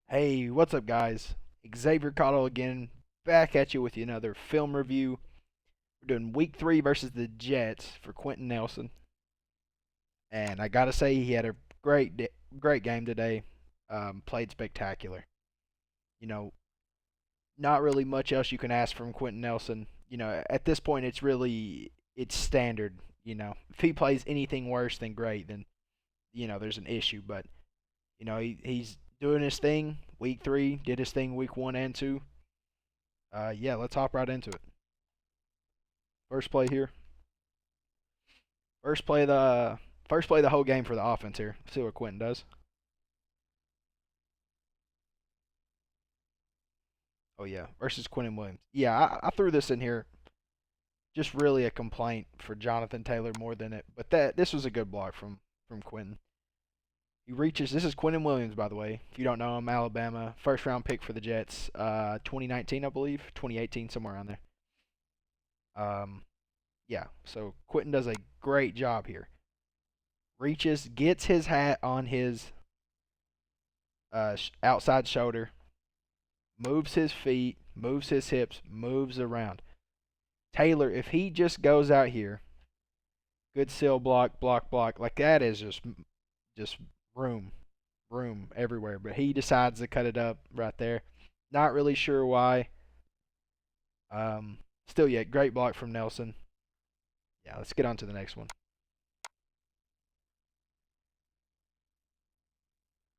Hey, what's up, guys? Xavier Cottle again, back at you with another film review. We're doing Week 3 versus the Jets for Quenton Nelson, and I gotta say he had a great game today. Played spectacular. You know, not really much else you can ask from Quenton Nelson. At this point, it's standard. If he plays anything worse than great, then there's an issue. But he's doing his thing. Week 3 did his thing. Week 1 and 2. Yeah, let's hop right into it. First play here. First play of the first play of the whole game for the offense here. Let's see what Quenton does. Oh yeah, versus Quinnen Williams. Yeah, I threw this in here. Just really a complaint for Jonathan Taylor more than it. But this was a good block from Quenton. He reaches. This is Quinnen Williams, by the way. If you don't know him, Alabama, first round pick for the Jets. 2019, I believe, 2018, somewhere around there. Yeah. So Quenton does a great job here. Reaches, gets his hat on his outside shoulder, moves his feet, moves his hips, moves around. Taylor, if he just goes out here, good seal block, block, block, like that is just room, room everywhere. But he decides to cut it up right there. Not really sure why. Still yet, great block from Nelson. Yeah, let's get on to the next one.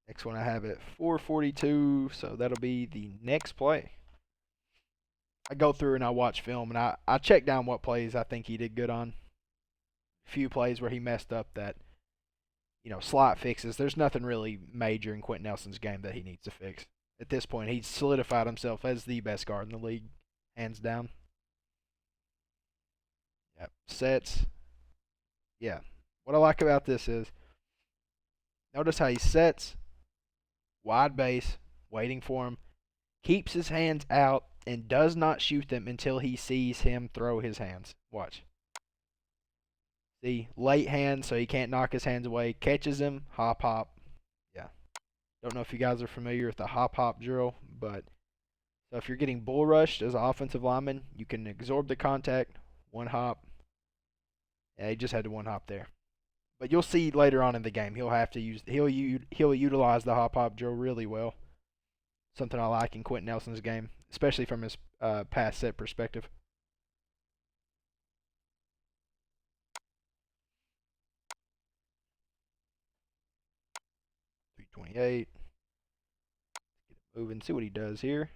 Next one I have at 442, so that'll be the next play. I go through and I watch film and I check down what plays I think he did good on. A few plays where he messed up that, slight fixes. There's nothing really major in Quenton Nelson's game that he needs to fix. At this point, he's solidified himself as the best guard in the league, hands down. Yep. Sets. Yeah. What I like about this is notice how he sets, wide base, waiting for him, keeps his hands out, and does not shoot them until he sees him throw his hands. Watch. See, late hand, so he can't knock his hands away. Catches him, hop, hop. Yeah. Don't know if you guys are familiar with the hop, hop drill, but so if you're getting bull rushed as an offensive lineman, you can absorb the contact, one hop. Yeah, he just had to one hop there. But you'll see later on in the game, he'll utilize the hop, hop drill really well. Something I like in Quenton Nelson's game, especially from his pass set perspective. 328. Get it moving. See what he does here.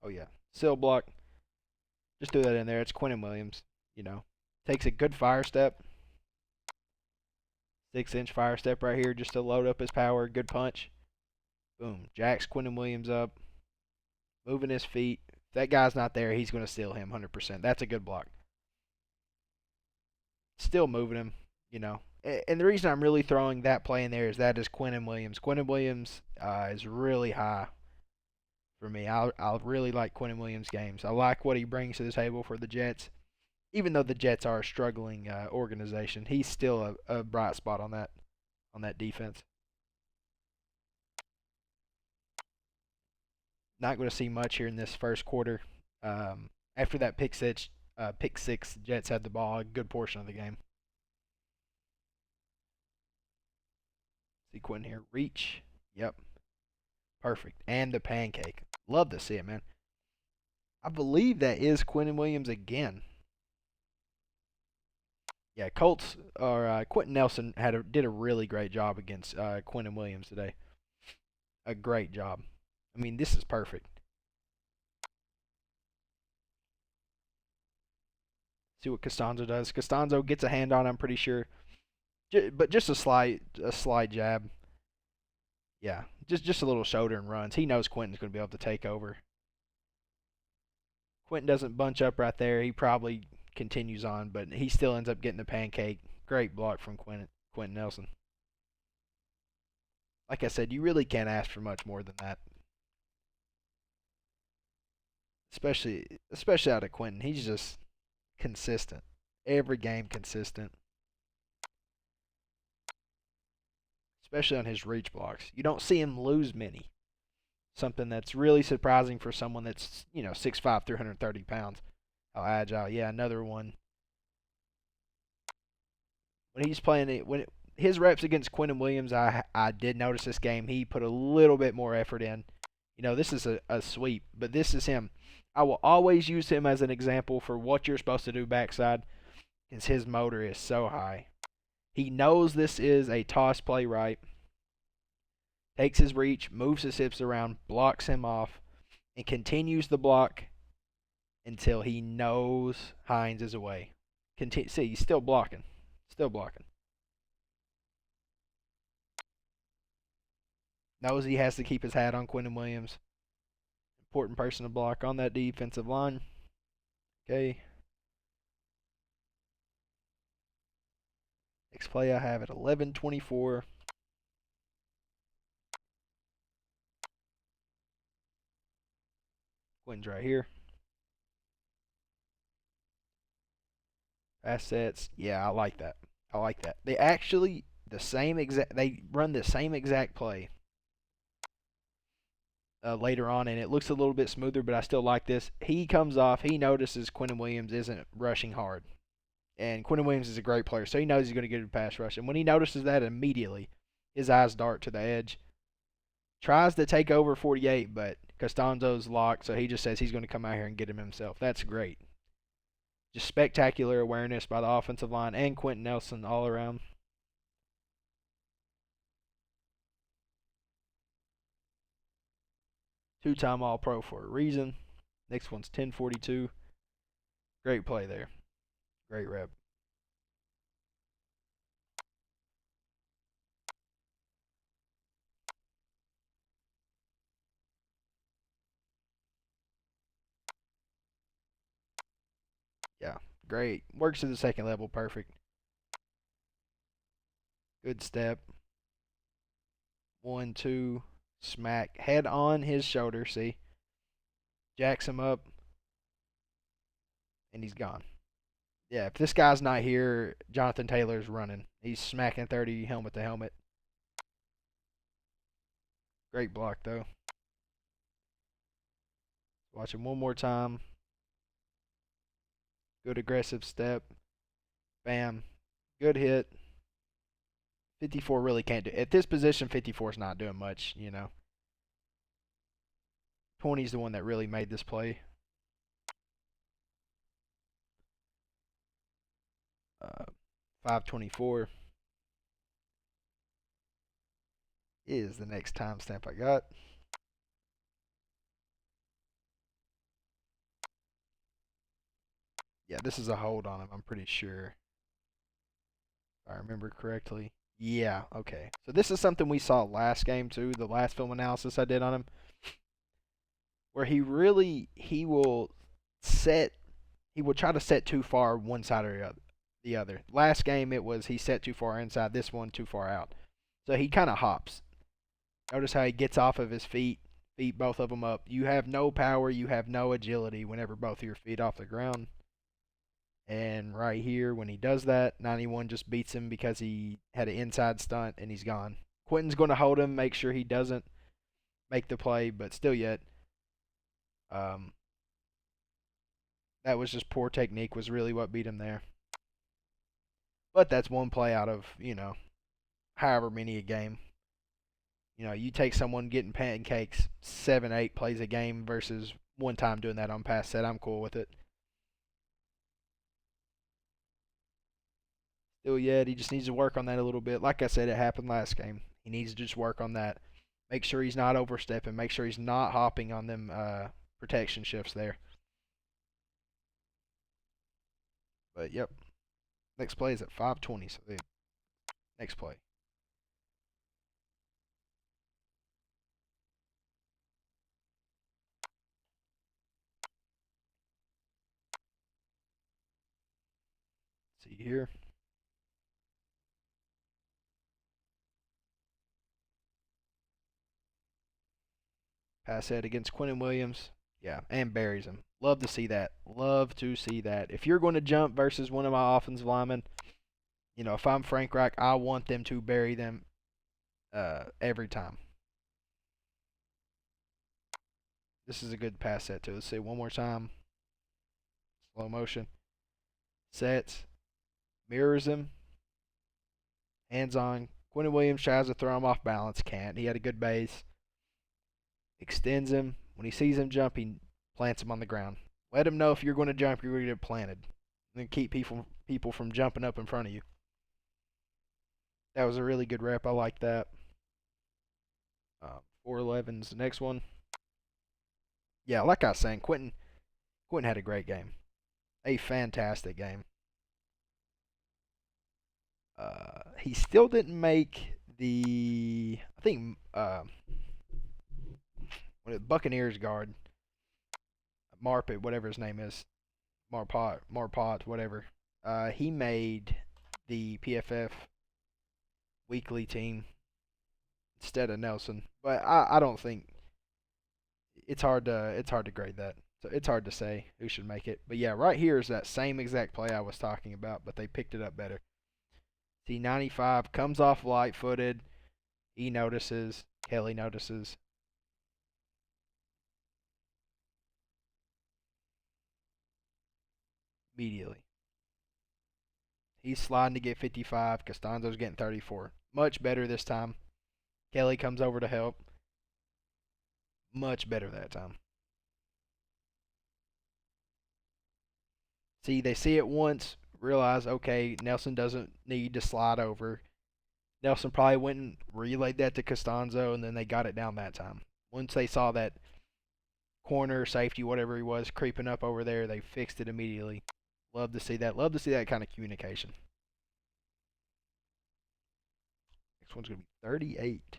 Oh yeah, seal block. Just threw that in there. It's Quinnen Williams. Takes a good fire step. 6-inch fire step right here just to load up his power. Good punch. Boom. Jacks Quinnen Williams up. Moving his feet. If that guy's not there, he's going to steal him 100%. That's a good block. Still moving him, you know. And the reason I'm really throwing that play in there is that is Quinnen Williams. Quinnen Williams is really high for me. I really like Quinnen Williams' games. I like what he brings to the table for the Jets. Even though the Jets are a struggling organization, he's still a bright spot on that defense. Not going to see much here in this first quarter. After that pick six, Jets had the ball a good portion of the game. See Quinn here, reach. Yep, perfect. And the pancake. Love to see it, man. I believe that is Quinnen Williams again. Yeah, Colts or Quenton Nelson did a really great job against Quinnen Williams today. A great job. I mean, this is perfect. See what Costanzo does. Costanzo gets a hand on, I'm pretty sure, but just a slight jab. Yeah, just a little shoulder and runs. He knows Quenton's going to be able to take over. Quenton doesn't bunch up right there. He probably continues on, but he still ends up getting the pancake. Great block from Quenton Nelson. Like I said, you really can't ask for much more than that. Especially out of Quenton. He's just consistent. Every game consistent. especially on his reach blocks. You don't see him lose many. Something that's really surprising for someone that's 6'5", 330 pounds. How agile. Yeah, another one. When he's playing it, his reps against Quinnen Williams, I did notice this game. He put a little bit more effort in. This is a sweep, but this is him. I will always use him as an example for what you're supposed to do backside, because his motor is so high. He knows this is a toss play right. Takes his reach, moves his hips around, blocks him off, and continues the block until he knows Hines is away. See, he's still blocking. Still blocking. Knows he has to keep his hat on Quinnen Williams. Important person to block on that defensive line. Okay. Next play I have at 11:24. Quenton's right here. Assets. Yeah, I like that. I like that. They actually they run the same exact play later on, and it looks a little bit smoother, but I still like this. He comes off. He notices Quinnen Williams isn't rushing hard, and Quinnen Williams is a great player, so he knows he's going to get a pass rush. And when he notices that, immediately his eyes dart to the edge. Tries to take over 48, but Costanzo's locked, so he just says he's going to come out here and get him himself. That's great. Just spectacular awareness by the offensive line and Quenton Nelson all around. Two-time All-Pro for a reason. Next one's 10:42. Great play there. Great rep. Yeah, great. Works to the second level, perfect. Good step. 1, 2, smack. Head on his shoulder, see? Jacks him up, and he's gone. Yeah, if this guy's not here, Jonathan Taylor's running. He's smacking 30 helmet to helmet. Great block, though. Watch him one more time. Good aggressive step. Bam. Good hit. 54 really can't do. At this position, 54 is not doing much, 20 is the one that really made this play. 5:24 is the next timestamp I got. Yeah, this is a hold on him, I'm pretty sure. If I remember correctly. Yeah, okay. So this is something we saw last game too, the last film analysis I did on him. Where he will try to set too far one side or the other. Last game it was he set too far inside, this one too far out. So he kind of hops. Notice how he gets off of his feet both of them up. You have no power, you have no agility whenever both of your feet off the ground. And right here, when he does that, 91 just beats him because he had an inside stunt and he's gone. Quenton's going to hold him, make sure he doesn't make the play, but still yet, that was just poor technique was really what beat him there. But that's one play out of, however many a game. You take someone getting pancakes 7, 8 plays a game versus one time doing that on pass set. I'm cool with it. Still yet, he just needs to work on that a little bit. Like I said, it happened last game. He needs to just work on that. Make sure he's not overstepping. Make sure he's not hopping on them protection shifts there. But, yep. Next play is at 5:20. So, the next play. See here. Pass head against Quinnen Williams. Yeah, and buries him. Love to see that. Love to see that. If you're going to jump versus one of my offensive linemen, if I'm Frank Reich, I want them to bury them every time. This is a good pass set too. Let's see one more time. Slow motion. Sets. Mirrors him. Hands on. Quinnen Williams tries to throw him off balance. Can't. He had a good base. Extends him. When he sees him jump, he plants him on the ground. Let him know if you're going to jump, you're going to get planted. And then keep people from jumping up in front of you. That was a really good rep. I like that. 411's the next one. Yeah, like I was saying, Quenton had a great game. A fantastic game. He still didn't make the, I think, Buccaneers guard, Marpet, whatever his name is, Marpot, whatever. He made the PFF weekly team instead of Nelson, but I don't think it's hard to grade that. So it's hard to say who should make it. But yeah, right here is that same exact play I was talking about, but they picked it up better. See, 95 comes off light-footed. He notices. Kelly notices. Immediately. He's sliding to get 55. Costanzo's getting 34. Much better this time. Kelly comes over to help. Much better that time. See, they see it once, realize, okay, Nelson doesn't need to slide over. Nelson probably went and relayed that to Costanzo, and then they got it down that time. Once they saw that corner, safety, whatever he was, creeping up over there, they fixed it immediately. Love to see that. Love to see that kind of communication. Next one's going to be 38.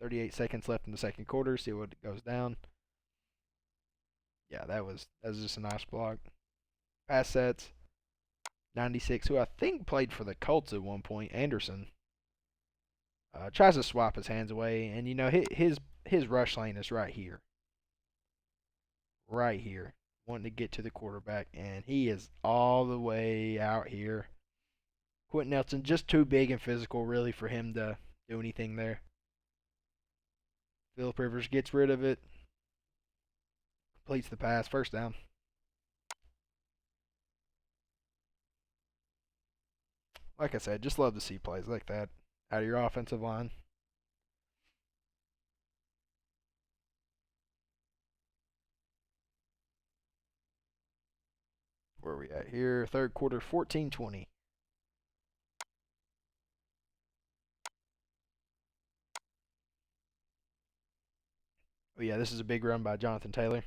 $38 left in the second quarter. See what goes down. Yeah, that was just a nice block. Pass sets. 96, who I think played for the Colts at one point, Anderson, tries to swap his hands away, and his rush lane is right here, wanting to get to the quarterback, and he is all the way out here. Quenton Nelson just too big and physical, really, for him to do anything there. Philip Rivers gets rid of it, completes the pass, first down. Like I said, just love to see plays like that out of your offensive line. Where are we at here? Third quarter, 14-20. Oh yeah, this is a big run by Jonathan Taylor.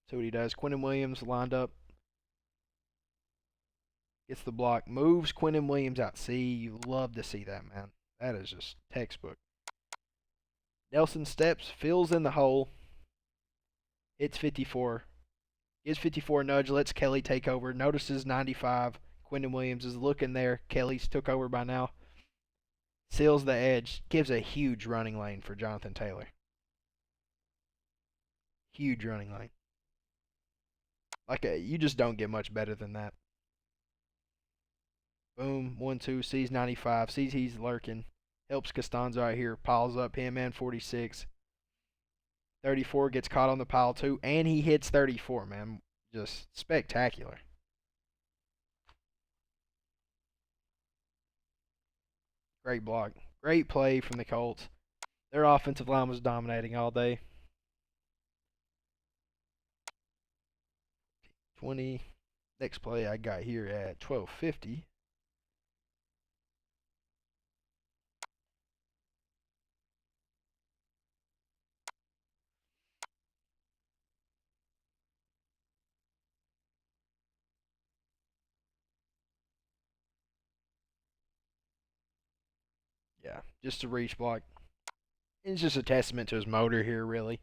See what he does. Quinnen Williams lined up. Gets the block. Moves Quinnen Williams out. See, you love to see that, man. That is just textbook. Nelson steps, fills in the hole. Hits 54. Gives 54 a nudge. Lets Kelly take over. Notices 95. Quinnen Williams is looking there. Kelly's took over by now. Seals the edge. Gives a huge running lane for Jonathan Taylor. Huge running lane. You just don't get much better than that. Boom, 1-2, sees 95, sees he's lurking. Helps Costanzo out here, piles up him and 46. 34 gets caught on the pile too, and he hits 34, man. Just spectacular. Great block. Great play from the Colts. Their offensive line was dominating all day. 20. Next play I got here at 12:50. Yeah, just a reach block. It's just a testament to his motor here, really.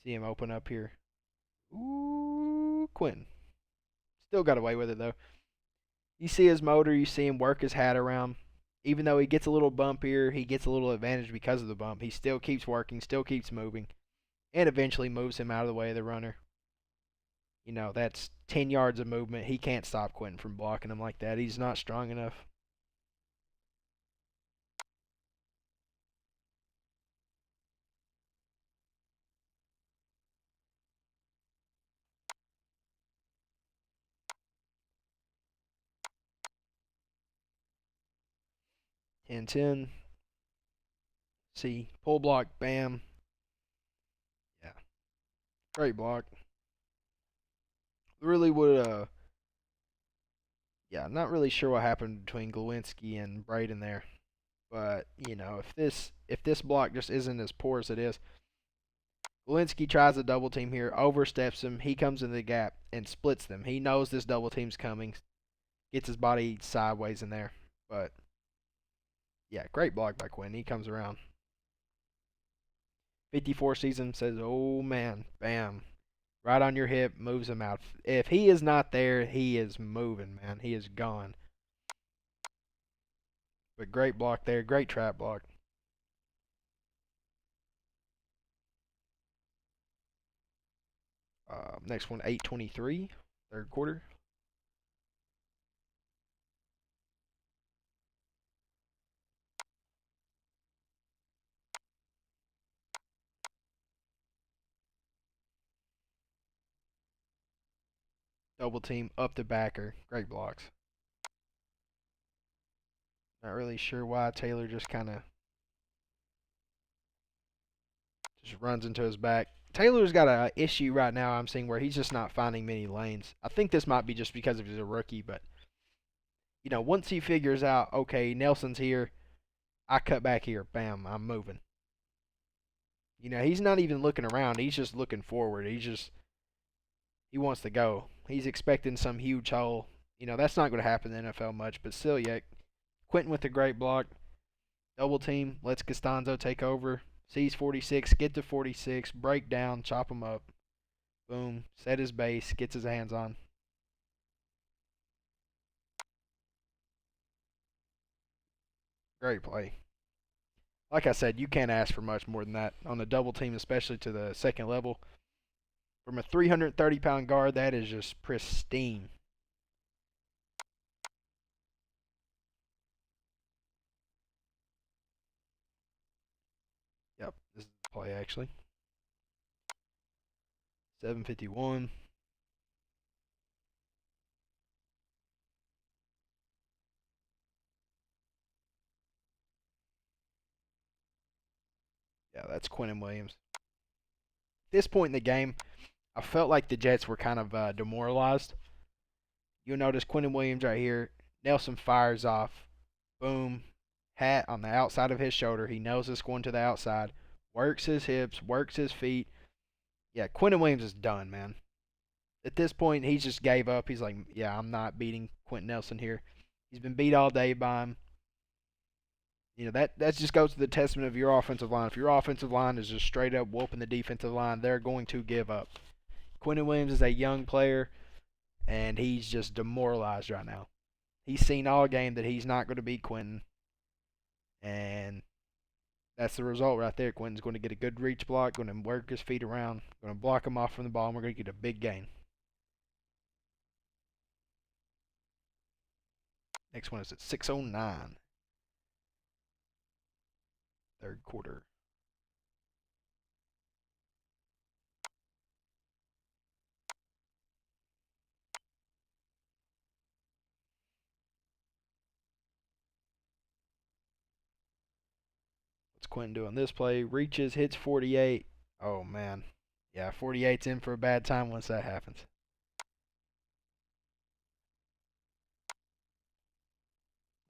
See him open up here. Ooh, Quenton. Still got away with it, though. You see his motor, you see him work his hat around. Even though he gets a little bump here, he gets a little advantage because of the bump. He still keeps working, still keeps moving. and eventually moves him out of the way of the runner. That's 10 yards of movement. He can't stop Quenton from blocking him like that. He's not strong enough. And 10. See, pull block, bam. Yeah, great block. Really would yeah, not really sure what happened between Glowinski and Braden there. But, if this block just isn't as poor as it is, Glowinski tries a double team here, oversteps him, he comes in the gap and splits them. He knows this double team's coming, gets his body sideways in there. But yeah, great block by Quinn. He comes around. 54 season says, oh man, bam. Right on your hip, moves him out. If he is not there, he is moving, man. He is gone. But great block there. Great trap block. Next one, 8:23, third quarter. Double team up the backer. Great blocks. Not really sure why Taylor just kind of just runs into his back. Taylor's got a issue right now I'm seeing where he's just not finding many lanes. I think this might be just because he's a rookie, but once he figures out, okay, Nelson's here, I cut back here, bam, I'm moving. He's not even looking around. He's just looking forward. He wants to go. He's expecting some huge hole. That's not going to happen in the NFL much, but still, yeah. Quenton with a great block. Double team, lets Costanzo take over. Sees 46, get to 46, break down, chop him up. Boom, set his base, gets his hands on. Great play. Like I said, you can't ask for much more than that on a double team, especially to the second level. From a 330-pound guard, that is just pristine. Yep, this is the play actually. 7:51. Yeah, that's Quinnen Williams. At this point in the game, I felt like the Jets were kind of demoralized. You'll notice Quinnen Williams right here. Nelson fires off. Boom. Hat on the outside of his shoulder. He knows it's going to the outside. Works his hips, works his feet. Yeah, Quinnen Williams is done, man. At this point, he just gave up. He's like, yeah, I'm not beating Quenton Nelson here. He's been beat all day by him. That just goes to the testament of your offensive line. If your offensive line is just straight up whooping the defensive line, they're going to give up. Quinnen Williams is a young player, and he's just demoralized right now. He's seen all game that he's not going to beat Quenton, and that's the result right there. Quenton's going to get a good reach block, going to work his feet around, going to block him off from the ball, and we're going to get a big gain. Next one is at 6:09, third quarter. What's Quenton doing this play? Reaches, hits 48. Oh, man. Yeah, 48's in for a bad time once that happens.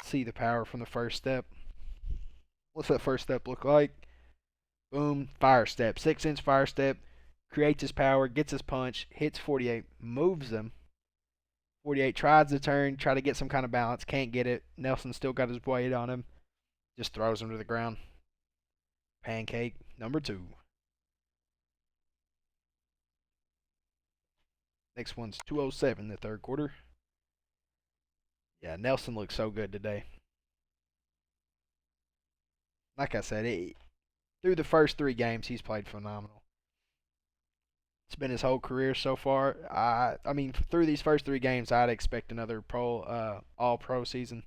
See the power from the first step. What's that first step look like? Boom, fire step. 6-inch fire step. Creates his power, gets his punch, hits 48, moves him. 48 tries to turn, try to get some kind of balance, can't get it. Nelson still got his weight on him. Just throws him to the ground. Pancake number 2. Next one's 2:07, the third quarter. Yeah, Nelson looks so good today. Like I said, through the first 3 games, he's played phenomenal. It's been his whole career so far. I mean, through these first 3 games, I'd expect another all pro season.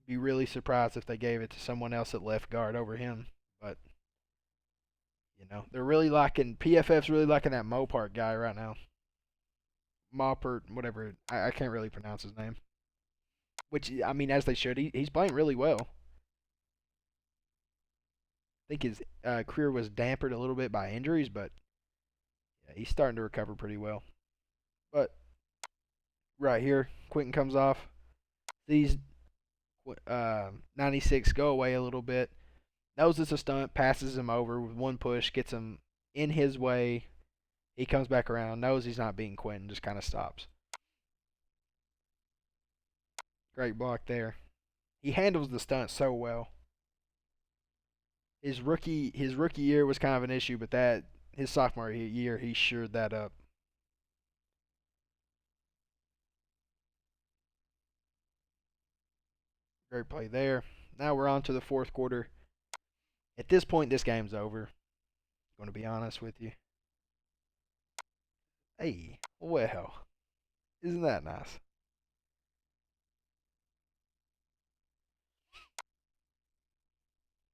Be really surprised if they gave it to someone else at left guard over him. But they're really liking PFF's really liking that Mopart guy right now. Moppert, whatever. I can't really pronounce his name. Which I mean, as they should. He's playing really well. I think his career was dampened a little bit by injuries, but yeah, he's starting to recover pretty well. But right here, Quenton comes off. These 96 go away a little bit. Knows it's a stunt, passes him over with one push, gets him in his way. He comes back around, knows he's not beating Quenton, just kind of stops. Great block there. He handles the stunt so well. His rookie year was kind of an issue, but that his sophomore year he shored that up. Great play there. Now we're on to the fourth quarter. At this point, this game's over. I'm going to be honest with you. Hey, well, isn't that nice?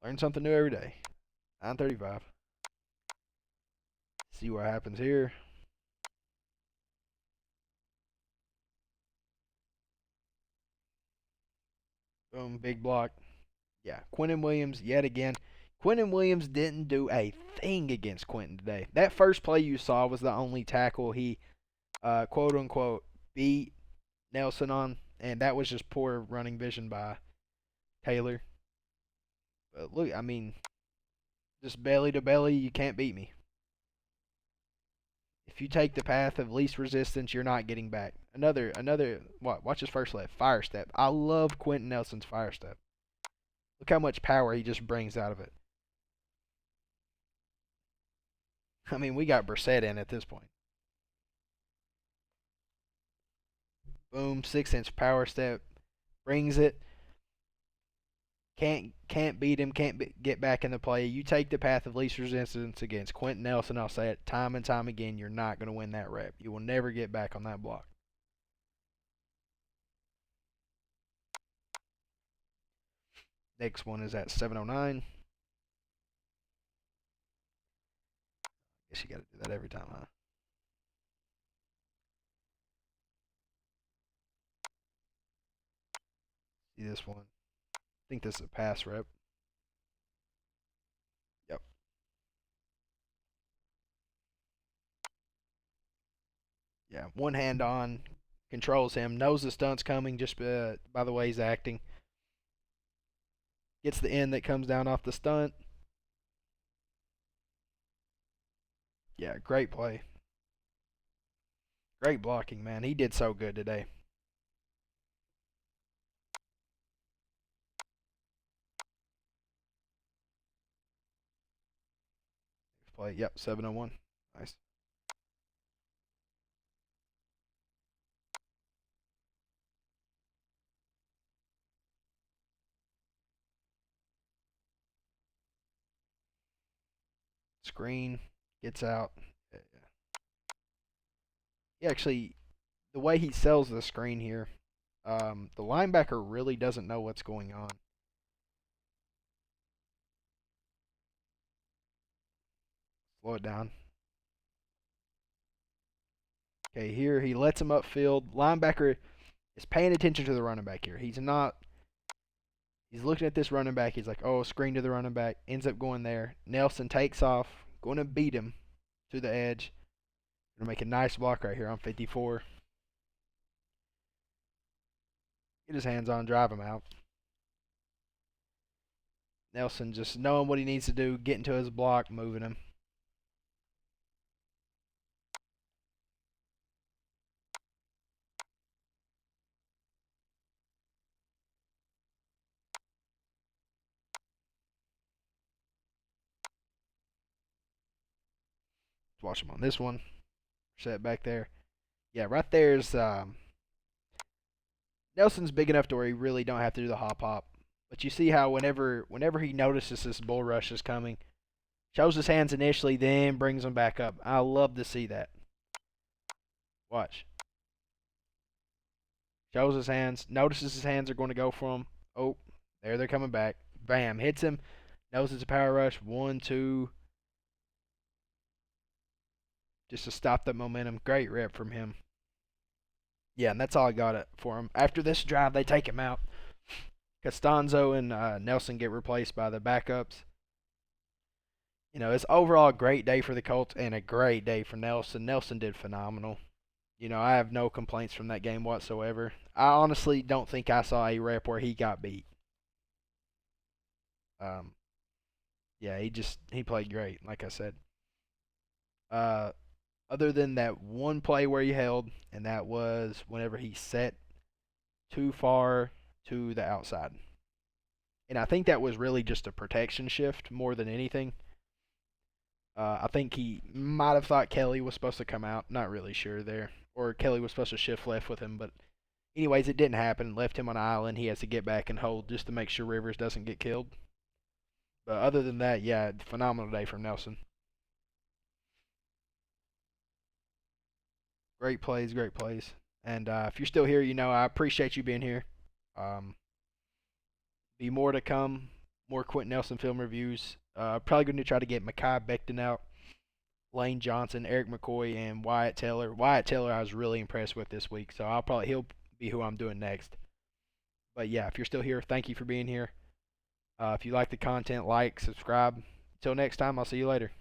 Learn something new every day. 9:35. See what happens here. Boom, big block. Yeah, Quinnen Williams yet again. Quinnen Williams didn't do a thing against Quenton today. That first play you saw was the only tackle he, quote unquote, beat Nelson on, and that was just poor running vision by Taylor. But look, I mean, just belly to belly, you can't beat me. If you take the path of least resistance, you're not getting back. Another. What? Watch his first left fire step. I love Quenton Nelson's fire step. Look how much power he just brings out of it. I mean, we got Brissett in at this point. Boom, 6-inch power step, brings it. Can't beat him. Get back in the play. You take the path of least resistance against Quenton Nelson. I'll say it time and time again. You're not going to win that rep. You will never get back on that block. Next one is at 7:09. Guess you got to do that every time, huh? See this one. I think this is a pass rep. Yep. Yeah. One hand on, controls him, knows the stunt's coming just by the way he's acting. Gets the end that comes down off the stunt. Yeah, great play. Great blocking, man. He did so good today. Play. Yep, 7:01. Nice. Screen gets out. He actually, the way he sells the screen here, the linebacker really doesn't know what's going on. Slow it down. Okay, here he lets him upfield. Linebacker is paying attention to the running back here. He's not. He's looking at this running back. He's like, oh, screen to the running back. Ends up going there. Nelson takes off, going to beat him to the edge. Gonna make a nice block right here on 54. Get his hands on, drive him out. Nelson just knowing what he needs to do, getting to his block, moving him. Let's watch him on this one. Set back there. Yeah, right there's Nelson's big enough to where he really don't have to do the hop hop. But you see how whenever he notices this bull rush is coming, Shows his hands initially, then brings them back up. I love to see that. Watch. Shows his hands. Notices his hands are going to go for him. Oh, there they're coming back. Bam. Hits him. Knows it's a power rush. 1, 2. Just to stop that momentum. Great rep from him. Yeah, and that's all I got for him. After this drive, they take him out. Costanzo and Nelson get replaced by the backups. It's overall a great day for the Colts and a great day for Nelson. Nelson did phenomenal. I have no complaints from that game whatsoever. I honestly don't think I saw a rep where he got beat. Um, yeah, he played great, like I said. Uh, other than that one play where he held, and that was whenever he set too far to the outside. And I think that was really just a protection shift more than anything. I think he might have thought Kelly was supposed to come out. Not really sure there. Or Kelly was supposed to shift left with him. But, anyways, it didn't happen. Left him on an island. He has to get back and hold just to make sure Rivers doesn't get killed. But other than that, yeah, phenomenal day from Nelson. Great plays, great plays. And if you're still here, I appreciate you being here. Um, be more to come. More Quenton Nelson film reviews. Probably going to try to get Mekhi Becton out. Lane Johnson, Eric McCoy, and Wyatt Taylor. Wyatt Taylor, I was really impressed with this week, so he'll be who I'm doing next. But yeah, if you're still here, thank you for being here. If you like the content, like, subscribe. Until next time, I'll see you later.